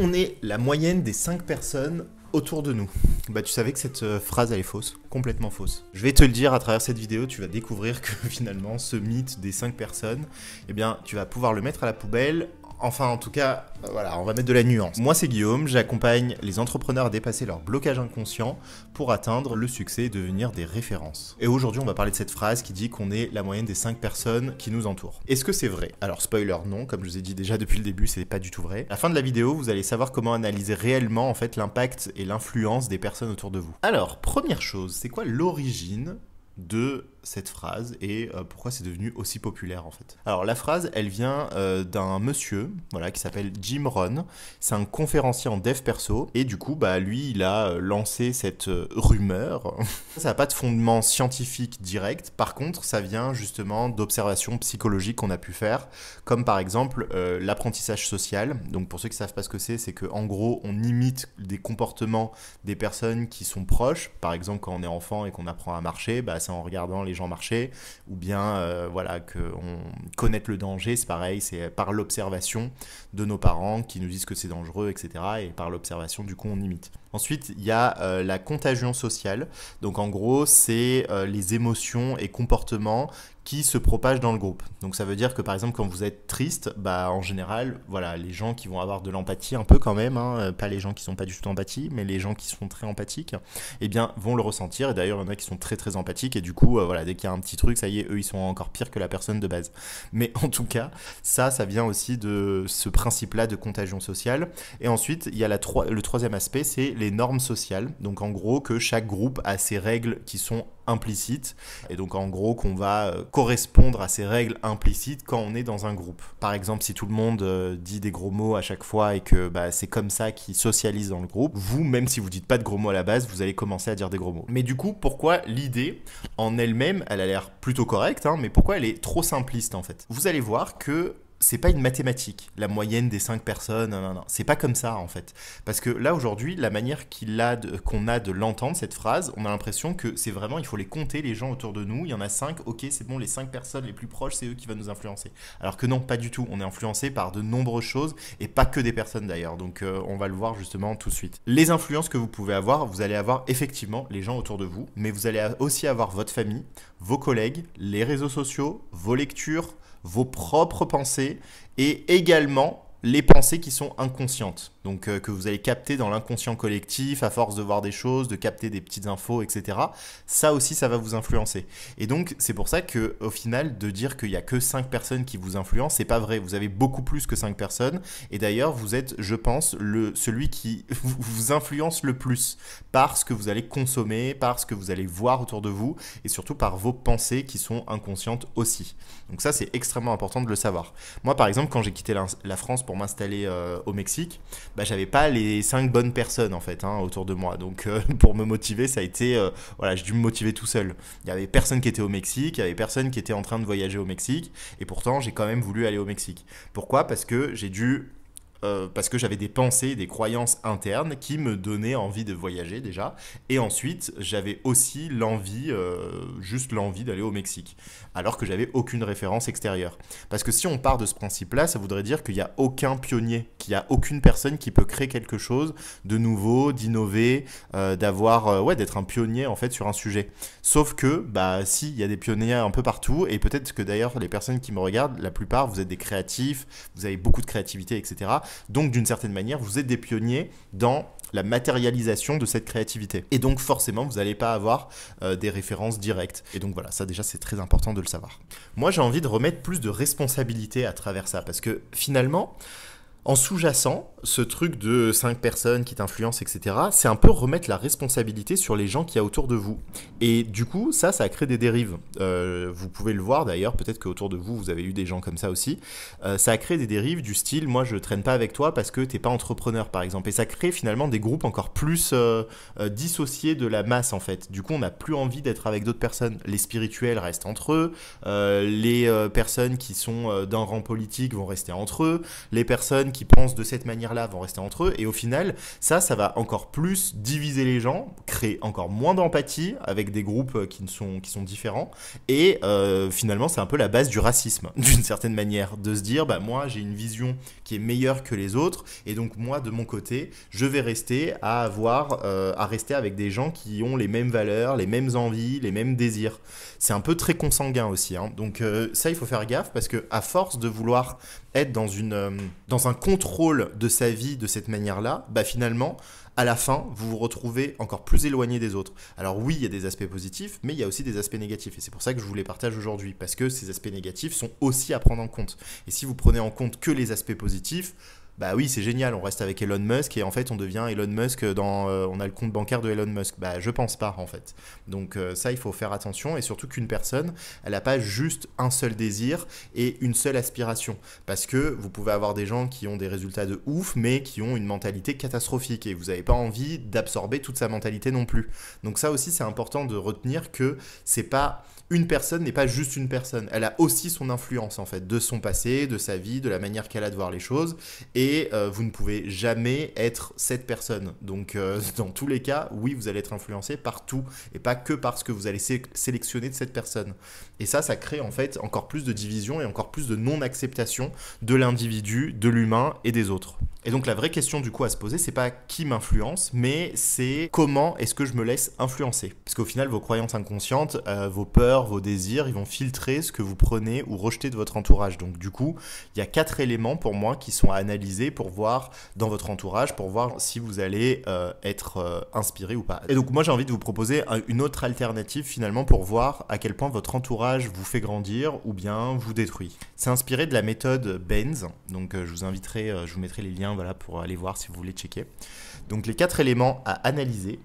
On est la moyenne des 5 personnes autour de nous. Bah tu savais que cette phrase elle est fausse, complètement fausse. Je vais te le dire à travers cette vidéo, tu vas découvrir que finalement ce mythe des 5 personnes, eh bien tu vas pouvoir le mettre à la poubelle. Enfin, en tout cas, voilà, on va mettre de la nuance. Moi, c'est Guillaume, j'accompagne les entrepreneurs à dépasser leur blocage inconscient pour atteindre le succès et devenir des références. Et aujourd'hui, on va parler de cette phrase qui dit qu'on est la moyenne des 5 personnes qui nous entourent. Est-ce que c'est vrai? Alors, spoiler, non, comme je vous ai dit déjà depuis le début, c'est pas du tout vrai. À la fin de la vidéo, vous allez savoir comment analyser réellement, en fait, l'impact et l'influence des personnes autour de vous. Alors, première chose, c'est quoi l'origine de cette phrase et pourquoi c'est devenu aussi populaire en fait. Alors la phrase elle vient d'un monsieur voilà, qui s'appelle Jim Rohn, c'est un conférencier en dev perso et du coup bah lui il a lancé cette rumeur. Ça n'a pas de fondement scientifique direct, par contre ça vient justement d'observations psychologiques qu'on a pu faire, comme par exemple l'apprentissage social. Donc pour ceux qui ne savent pas ce que c'est que en gros on imite des comportements des personnes qui sont proches, par exemple quand on est enfant et qu'on apprend à marcher, bah, c'est en regardant les gens marcher, ou bien voilà, qu'on connaisse le danger, c'est pareil, c'est par l'observation de nos parents qui nous disent que c'est dangereux, etc. Et par l'observation, du coup, on imite. Ensuite, il y a la contagion sociale. Donc en gros, c'est les émotions et comportements qui se propagent dans le groupe. Donc ça veut dire que par exemple quand vous êtes triste, bah en général, voilà, les gens qui vont avoir de l'empathie un peu quand même, hein, pas les gens qui sont pas du tout empathiques, mais les gens qui sont très empathiques, eh bien vont le ressentir. Et d'ailleurs, il y en a qui sont très très empathiques et du coup, voilà, dès qu'il y a un petit truc, ça y est, eux ils sont encore pires que la personne de base. Mais en tout cas, ça vient aussi de ce principe-là de contagion sociale. Et ensuite, il y a le troisième aspect, c'est les normes sociales. Donc en gros, que chaque groupe a ses règles qui sont implicites et donc en gros qu'on va correspondre à ces règles implicites quand on est dans un groupe. Par exemple, si tout le monde dit des gros mots à chaque fois et que bah, c'est comme ça qu'ils socialisent dans le groupe, vous, même si vous dites pas de gros mots à la base, vous allez commencer à dire des gros mots. Mais du coup, pourquoi l'idée en elle-même, elle a l'air plutôt correcte, hein, mais pourquoi elle est trop simpliste en fait? Vous allez voir que c'est pas une mathématique, la moyenne des 5 personnes, non. C'est pas comme ça en fait. Parce que là aujourd'hui, la manière qu'on a de l'entendre cette phrase, on a l'impression que c'est vraiment, il faut les compter les gens autour de nous, il y en a 5, ok c'est bon, les 5 personnes les plus proches, c'est eux qui vont nous influencer. Alors que non, pas du tout, on est influencé par de nombreuses choses, et pas que des personnes d'ailleurs, donc on va le voir justement tout de suite. Les influences que vous pouvez avoir, vous allez avoir effectivement les gens autour de vous, mais vous allez aussi avoir votre famille, vos collègues, les réseaux sociaux, vos lectures, vos propres pensées et également les pensées qui sont inconscientes, donc que vous allez capter dans l'inconscient collectif à force de voir des choses, de capter des petites infos, etc. Ça aussi, ça va vous influencer. Et donc, c'est pour ça qu'au final, de dire qu'il n'y a que 5 personnes qui vous influencent, c'est pas vrai. Vous avez beaucoup plus que 5 personnes. Et d'ailleurs, vous êtes, je pense, celui qui vous influence le plus par ce que vous allez consommer, par ce que vous allez voir autour de vous et surtout par vos pensées qui sont inconscientes aussi. Donc ça, c'est extrêmement important de le savoir. Moi, par exemple, quand j'ai quitté la France pour m'installer au Mexique, bah, j'avais pas les 5 bonnes personnes en fait hein, autour de moi. Donc pour me motiver, ça a été voilà, j'ai dû me motiver tout seul. Il y avait personne qui était au Mexique, il y avait personne qui était en train de voyager au Mexique, et pourtant j'ai quand même voulu aller au Mexique. Pourquoi? Parce que parce que j'avais des pensées, des croyances internes qui me donnaient envie de voyager déjà. Et ensuite, j'avais aussi l'envie, juste l'envie d'aller au Mexique. Alors que j'avais aucune référence extérieure. Parce que si on part de ce principe-là, ça voudrait dire qu'il n'y a aucun pionnier, qu'il n'y a aucune personne qui peut créer quelque chose de nouveau, d'innover, d'être un pionnier en fait sur un sujet. Sauf que, bah, si, il y a des pionniers un peu partout, et peut-être que d'ailleurs, les personnes qui me regardent, la plupart, vous êtes des créatifs, vous avez beaucoup de créativité, etc. Donc, d'une certaine manière, vous êtes des pionniers dans la matérialisation de cette créativité. Et donc, forcément, vous n'allez pas avoir des références directes. Et donc, voilà, ça déjà, c'est très important de le savoir. Moi, j'ai envie de remettre plus de responsabilité à travers ça, parce que finalement, en sous-jacent, ce truc de 5 personnes qui t'influencent, etc., c'est un peu remettre la responsabilité sur les gens qu'il y a autour de vous. Et du coup, ça a créé des dérives. Vous pouvez le voir d'ailleurs, peut-être qu'autour de vous, vous avez eu des gens comme ça aussi. Ça a créé des dérives du style, moi je traîne pas avec toi parce que t'es pas entrepreneur par exemple. Et ça crée finalement des groupes encore plus dissociés de la masse en fait. Du coup, on n'a plus envie d'être avec d'autres personnes. Les spirituels restent entre eux, les personnes qui sont d'un rang politique vont rester entre eux, les personnes personnes qui pensent de cette manière-là vont rester entre eux, et au final, ça va encore plus diviser les gens, créer encore moins d'empathie avec des groupes qui sont différents, et finalement, c'est un peu la base du racisme, d'une certaine manière, de se dire, bah moi, j'ai une vision qui est meilleure que les autres, et donc moi, de mon côté, je vais rester à rester avec des gens qui ont les mêmes valeurs, les mêmes envies, les mêmes désirs. C'est un peu très consanguin aussi, hein. Donc ça, il faut faire gaffe, parce que à force de vouloir être dans un contrôle de sa vie de cette manière-là, bah finalement, à la fin, vous vous retrouvez encore plus éloigné des autres. Alors oui, il y a des aspects positifs, mais il y a aussi des aspects négatifs. Et c'est pour ça que je vous les partage aujourd'hui, parce que ces aspects négatifs sont aussi à prendre en compte. Et si vous prenez en compte que les aspects positifs, bah oui, c'est génial, on reste avec Elon Musk et en fait on devient Elon Musk on a le compte bancaire de Elon Musk. Bah je pense pas en fait. Donc ça il faut faire attention, et surtout qu'une personne, elle n'a pas juste un seul désir et une seule aspiration. Parce que vous pouvez avoir des gens qui ont des résultats de ouf mais qui ont une mentalité catastrophique et vous n'avez pas envie d'absorber toute sa mentalité non plus. Donc ça aussi c'est important de retenir que c'est pas... Une personne n'est pas juste une personne, elle a aussi son influence en fait, de son passé, de sa vie, de la manière qu'elle a de voir les choses, et vous ne pouvez jamais être cette personne. Donc dans tous les cas, oui, vous allez être influencé par tout, et pas que parce que vous allez sélectionner de cette personne. Et ça crée en fait encore plus de division et encore plus de non-acceptation de l'individu, de l'humain et des autres. Et donc la vraie question du coup à se poser, c'est pas qui m'influence, mais c'est comment est-ce que je me laisse influencer. Parce qu'au final, vos croyances inconscientes, vos peurs, vos désirs, ils vont filtrer ce que vous prenez ou rejetez de votre entourage. Donc du coup, il y a 4 éléments pour moi qui sont à analyser pour voir dans votre entourage, pour voir si vous allez être inspiré ou pas. Et donc moi j'ai envie de vous proposer une autre alternative finalement pour voir à quel point votre entourage vous fait grandir ou bien vous détruit. C'est inspiré de la méthode Benz, donc je vous mettrai les liens pour aller voir si vous voulez checker. Donc les 4 éléments à analyser,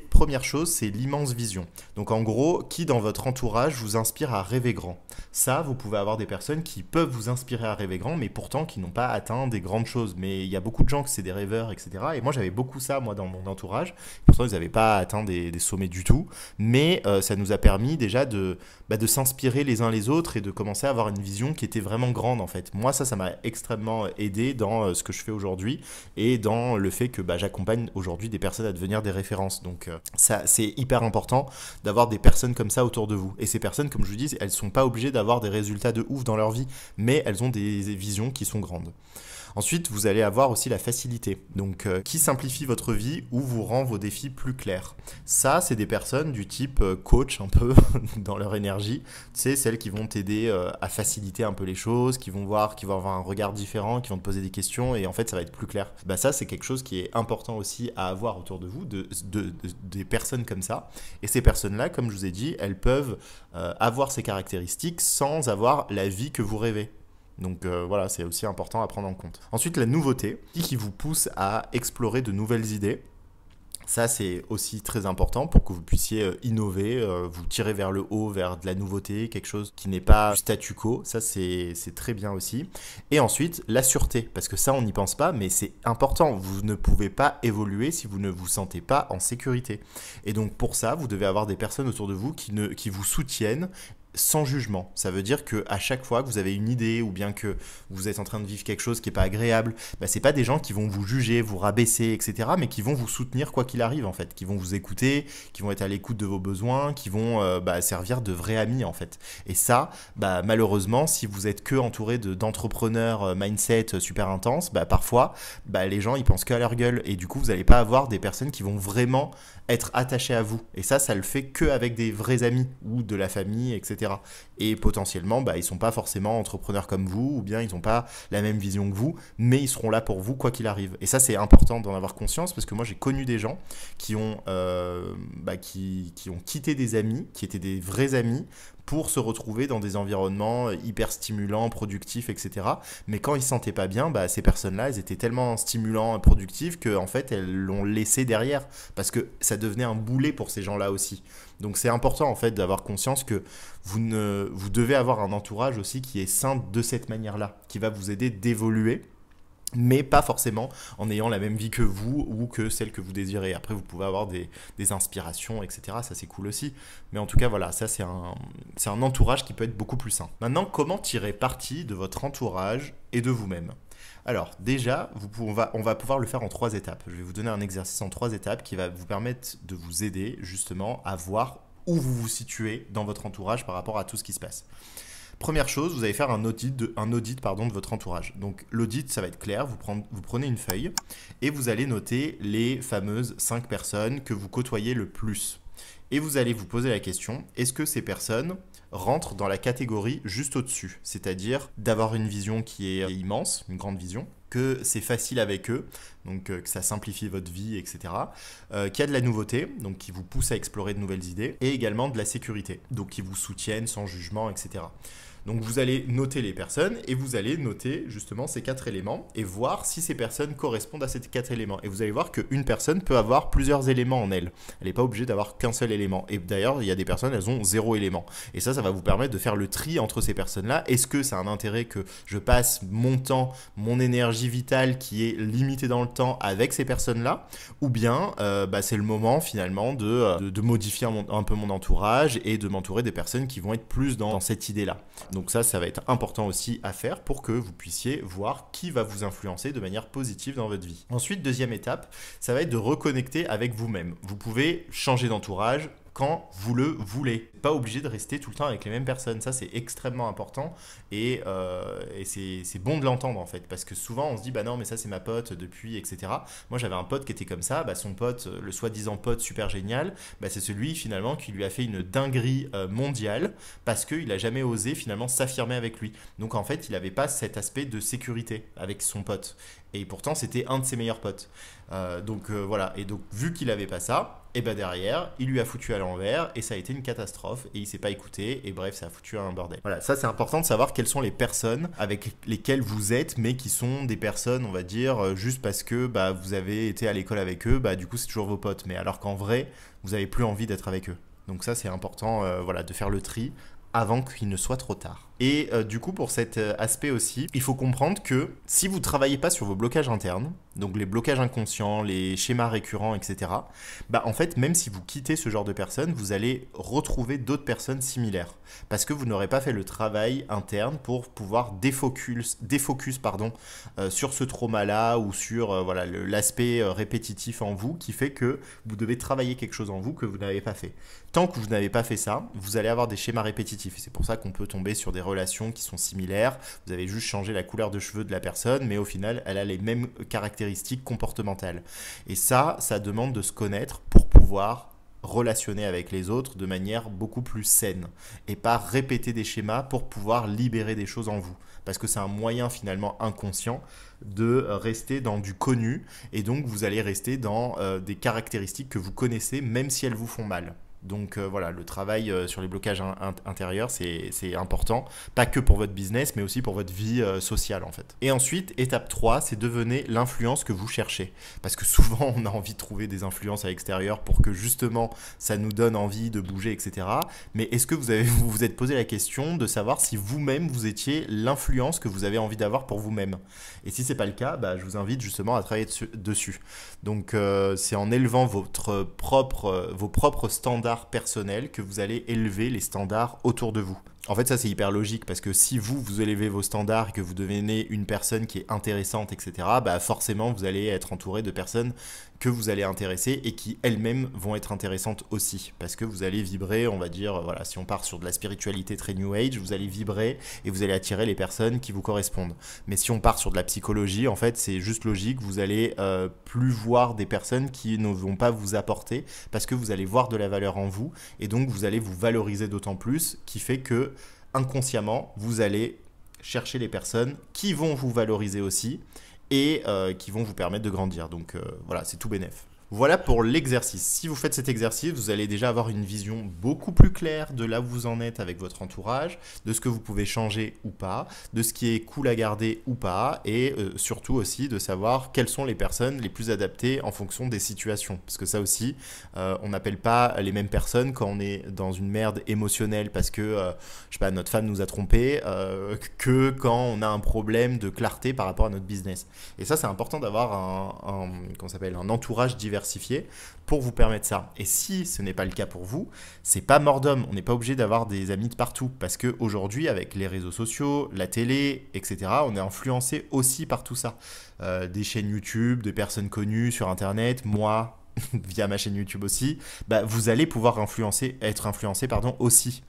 première chose, c'est l'immense vision. Donc en gros, qui dans votre entourage vous inspire à rêver grand. Ça, vous pouvez avoir des personnes qui peuvent vous inspirer à rêver grand, mais pourtant qui n'ont pas atteint des grandes choses. Mais il y a beaucoup de gens qui c'est des rêveurs, etc. Et moi j'avais beaucoup ça dans mon entourage. Pourtant ils n'avaient pas atteint des sommets du tout. Mais ça nous a permis déjà de s'inspirer les uns les autres et de commencer à avoir une vision qui était vraiment grande en fait. Moi ça m'a extrêmement aidé dans ce que je fais aujourd'hui et dans le fait que j'accompagne aujourd'hui des personnes à devenir des références. Donc ça c'est hyper important d'avoir des personnes comme ça autour de vous. Et ces personnes, comme je vous dis, elles sont pas obligées d'avoir des résultats de ouf dans leur vie, mais elles ont des visions qui sont grandes. Ensuite, vous allez avoir aussi la facilité, donc qui simplifie votre vie ou vous rend vos défis plus clairs. Ça, c'est des personnes du type coach un peu dans leur énergie, tu sais, celles qui vont t'aider à faciliter un peu les choses, qui vont avoir un regard différent, qui vont te poser des questions et en fait, ça va être plus clair. Ça, c'est quelque chose qui est important aussi à avoir autour de vous, des personnes comme ça. Et ces personnes-là, comme je vous ai dit, elles peuvent avoir ces caractéristiques sans avoir la vie que vous rêvez. Donc voilà, c'est aussi important à prendre en compte. Ensuite, la nouveauté qui vous pousse à explorer de nouvelles idées. Ça, c'est aussi très important pour que vous puissiez innover, vous tirer vers le haut, vers de la nouveauté, quelque chose qui n'est pas du statu quo. Ça, c'est très bien aussi. Et ensuite, la sûreté, parce que ça, on n'y pense pas, mais c'est important. Vous ne pouvez pas évoluer si vous ne vous sentez pas en sécurité. Et donc, pour ça, vous devez avoir des personnes autour de vous qui vous soutiennent sans jugement. Ça veut dire qu'à chaque fois que vous avez une idée ou bien que vous êtes en train de vivre quelque chose qui n'est pas agréable, c'est pas des gens qui vont vous juger, vous rabaisser, etc., mais qui vont vous soutenir quoi qu'il arrive en fait, qui vont vous écouter, qui vont être à l'écoute de vos besoins, qui vont servir de vrais amis en fait. Et ça, malheureusement, si vous êtes que entouré d'entrepreneurs mindset super intense, parfois, les gens ils pensent que à leur gueule et du coup vous n'allez pas avoir des personnes qui vont vraiment être attachés à vous. Et ça le fait qu'avec des vrais amis ou de la famille, etc. Et potentiellement, ils sont pas forcément entrepreneurs comme vous ou bien ils n'ont pas la même vision que vous, mais ils seront là pour vous quoi qu'il arrive. Et ça, c'est important d'en avoir conscience parce que moi, j'ai connu des gens qui ont quitté des amis, qui étaient des vrais amis, pour se retrouver dans des environnements hyper stimulants, productifs, etc. Mais quand ils se sentaient pas bien, ces personnes-là, elles étaient tellement stimulants et productives qu'en fait, elles l'ont laissé derrière parce que ça devenait un boulet pour ces gens-là aussi. Donc c'est important en fait d'avoir conscience que vous devez avoir un entourage aussi qui est sain de cette manière-là, qui va vous aider d'évoluer, mais pas forcément en ayant la même vie que vous ou que celle que vous désirez. Après, vous pouvez avoir des inspirations, etc. Ça, c'est cool aussi. Mais en tout cas, voilà, ça, c'est un entourage qui peut être beaucoup plus sain. Maintenant, comment tirer parti de votre entourage et de vous-même ? Alors déjà, on va pouvoir le faire en 3 étapes. Je vais vous donner un exercice en 3 étapes qui va vous permettre de vous aider justement à voir où vous vous situez dans votre entourage par rapport à tout ce qui se passe. Première chose, vous allez faire un audit de votre entourage. Donc l'audit, ça va être clair, vous prenez une feuille et vous allez noter les fameuses 5 personnes que vous côtoyez le plus. Et vous allez vous poser la question, est-ce que ces personnes rentrent dans la catégorie juste au-dessus? C'est-à-dire d'avoir une vision qui est immense, une grande vision, que c'est facile avec eux, donc que ça simplifie votre vie, etc. Qu'il y a de la nouveauté, donc qui vous pousse à explorer de nouvelles idées, et également de la sécurité, donc qui vous soutiennent sans jugement, etc. Donc vous allez noter les personnes et vous allez noter justement ces 4 éléments et voir si ces personnes correspondent à ces 4 éléments. Et vous allez voir qu'une personne peut avoir plusieurs éléments en elle. Elle n'est pas obligée d'avoir qu'un seul élément. Et d'ailleurs, il y a des personnes, elles ont 0 élément. Et ça va vous permettre de faire le tri entre ces personnes-là. Est-ce que ça a un intérêt que je passe mon temps, mon énergie vitale qui est limitée dans le temps avec ces personnes-là? Ou bien c'est le moment finalement de modifier un peu mon entourage et de m'entourer des personnes qui vont être plus dans cette idée-là. Donc ça va être important aussi à faire pour que vous puissiez voir qui va vous influencer de manière positive dans votre vie. Ensuite, deuxième étape, ça va être de reconnecter avec vous-même. Vous pouvez changer d'entourage quand vous le voulez. Pas obligé de rester tout le temps avec les mêmes personnes. Ça, c'est extrêmement important et c'est bon de l'entendre en fait. Parce que souvent, on se dit, bah non, mais ça, c'est ma pote depuis, etc. Moi, j'avais un pote qui était comme ça. Bah, son pote, le soi-disant pote super génial, bah, c'est celui finalement qui lui a fait une dinguerie mondiale parce qu'il n'a jamais osé finalement s'affirmer avec lui. Donc en fait, il n'avait pas cet aspect de sécurité avec son pote. Et pourtant, c'était un de ses meilleurs potes. Voilà. Et donc, vu qu'il n'avait pas ça, et ben derrière, il lui a foutu à l'envers et ça a été une catastrophe et il s'est pas écouté et bref, ça a foutu un bordel. Voilà, ça c'est important de savoir quelles sont les personnes avec lesquelles vous êtes, mais qui sont des personnes, on va dire, juste parce que bah, vous avez été à l'école avec eux, bah du coup c'est toujours vos potes. Mais alors qu'en vrai, vous n'avez plus envie d'être avec eux. Donc ça c'est important de faire le tri avant qu'il ne soit trop tard. Et du coup, pour cet aspect aussi, il faut comprendre que si vous ne travaillez pas sur vos blocages internes, donc les blocages inconscients, les schémas récurrents, etc., bah en fait, même si vous quittez ce genre de personnes, vous allez retrouver d'autres personnes similaires. Parce que vous n'aurez pas fait le travail interne pour pouvoir défocus sur ce trauma-là ou sur l'aspect répétitif en vous qui fait que vous devez travailler quelque chose en vous que vous n'avez pas fait. Tant que vous n'avez pas fait ça, vous allez avoir des schémas répétitifs. Et c'est pour ça qu'on peut tomber sur des relations qui sont similaires. Vous avez juste changé la couleur de cheveux de la personne, mais au final, elle a les mêmes caractéristiques comportementales. Et ça demande de se connaître pour pouvoir relationner avec les autres de manière beaucoup plus saine et pas répéter des schémas pour pouvoir libérer des choses en vous. Parce que c'est un moyen finalement inconscient de rester dans du connu et donc vous allez rester dans des caractéristiques que vous connaissez même si elles vous font mal. Donc le travail sur les blocages intérieurs, c'est important, pas que pour votre business, mais aussi pour votre vie sociale en fait. Et ensuite, étape 3, c'est devenez l'influence que vous cherchez. Parce que souvent, on a envie de trouver des influences à l'extérieur pour que justement, ça nous donne envie de bouger, etc. Mais est-ce que vous vous êtes posé la question de savoir si vous-même, vous étiez l'influence que vous avez envie d'avoir pour vous-même? Et si ce n'est pas le cas, je vous invite justement à travailler dessus. Donc, c'est en élevant vos propres standards personnels que vous allez élever les standards autour de vous. En fait, ça, c'est hyper logique parce que si vous élevez vos standards et que vous devenez une personne qui est intéressante, etc., forcément, vous allez être entouré de personnes que vous allez intéresser et qui elles-mêmes vont être intéressantes aussi parce que vous allez vibrer, on va dire, si on part sur de la spiritualité très New Age, vous allez vibrer et vous allez attirer les personnes qui vous correspondent. Mais si on part sur de la psychologie, en fait, c'est juste logique, vous allez plus voir des personnes qui ne vont pas vous apporter parce que vous allez voir de la valeur en vous et donc vous allez vous valoriser d'autant plus, qui fait que inconsciemment, vous allez chercher les personnes qui vont vous valoriser aussi et qui vont vous permettre de grandir. Donc c'est tout bénef. Voilà pour l'exercice. Si vous faites cet exercice, vous allez déjà avoir une vision beaucoup plus claire de là où vous en êtes avec votre entourage, de ce que vous pouvez changer ou pas, de ce qui est cool à garder ou pas, et surtout aussi de savoir quelles sont les personnes les plus adaptées en fonction des situations. Parce que ça aussi, on n'appelle pas les mêmes personnes quand on est dans une merde émotionnelle parce que, notre femme nous a trompés, que quand on a un problème de clarté par rapport à notre business. Et ça, c'est important d'avoir un entourage diversifié diversifié pour vous permettre ça. Et si ce n'est pas le cas pour vous, c'est pas mort d'homme. On n'est pas obligé d'avoir des amis de partout parce qu'aujourd'hui, avec les réseaux sociaux, la télé, etc., on est influencé aussi par tout ça. Des chaînes YouTube, des personnes connues sur Internet, moi, via ma chaîne YouTube aussi, bah, vous allez pouvoir être influencé aussi.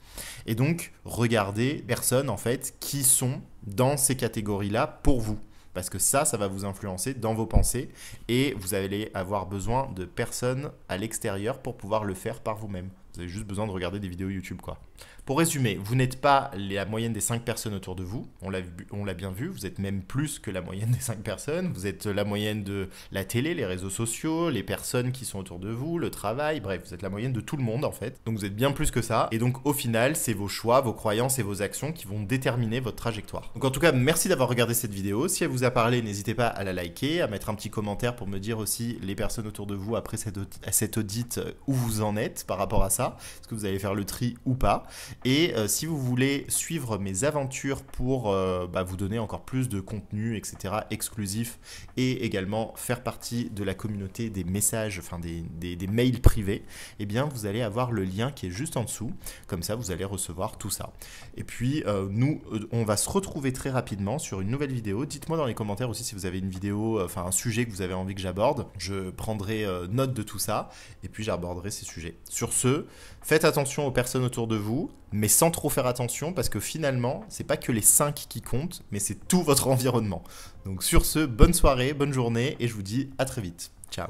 Et donc, regardez les personnes en fait qui sont dans ces catégories-là pour vous. Parce que ça va vous influencer dans vos pensées et vous allez avoir besoin de personnes à l'extérieur pour pouvoir le faire par vous-même. Vous avez juste besoin de regarder des vidéos YouTube, quoi. Pour résumer, vous n'êtes pas la moyenne des 5 personnes autour de vous, on l'a bien vu, vous êtes même plus que la moyenne des 5 personnes, vous êtes la moyenne de la télé, les réseaux sociaux, les personnes qui sont autour de vous, le travail, bref, vous êtes la moyenne de tout le monde en fait. Donc vous êtes bien plus que ça, et donc au final, c'est vos choix, vos croyances et vos actions qui vont déterminer votre trajectoire. Donc en tout cas, merci d'avoir regardé cette vidéo, si elle vous a parlé, n'hésitez pas à la liker, à mettre un petit commentaire pour me dire aussi les personnes autour de vous après cette audit où vous en êtes par rapport à ça, est-ce que vous allez faire le tri ou pas. Et si vous voulez suivre mes aventures pour vous donner encore plus de contenu, etc., exclusif, et également faire partie de la communauté des messages, enfin des mails privés, eh bien vous allez avoir le lien qui est juste en dessous. Comme ça, vous allez recevoir tout ça. Et puis, nous, on va se retrouver très rapidement sur une nouvelle vidéo. Dites-moi dans les commentaires aussi si vous avez une vidéo, enfin un sujet que vous avez envie que j'aborde. Je prendrai note de tout ça, et puis j'aborderai ces sujets. Sur ce, faites attention aux personnes autour de vous, mais sans trop faire attention parce que finalement, c'est pas que les 5 qui comptent, mais c'est tout votre environnement. Donc sur ce, bonne soirée, bonne journée et je vous dis à très vite. Ciao.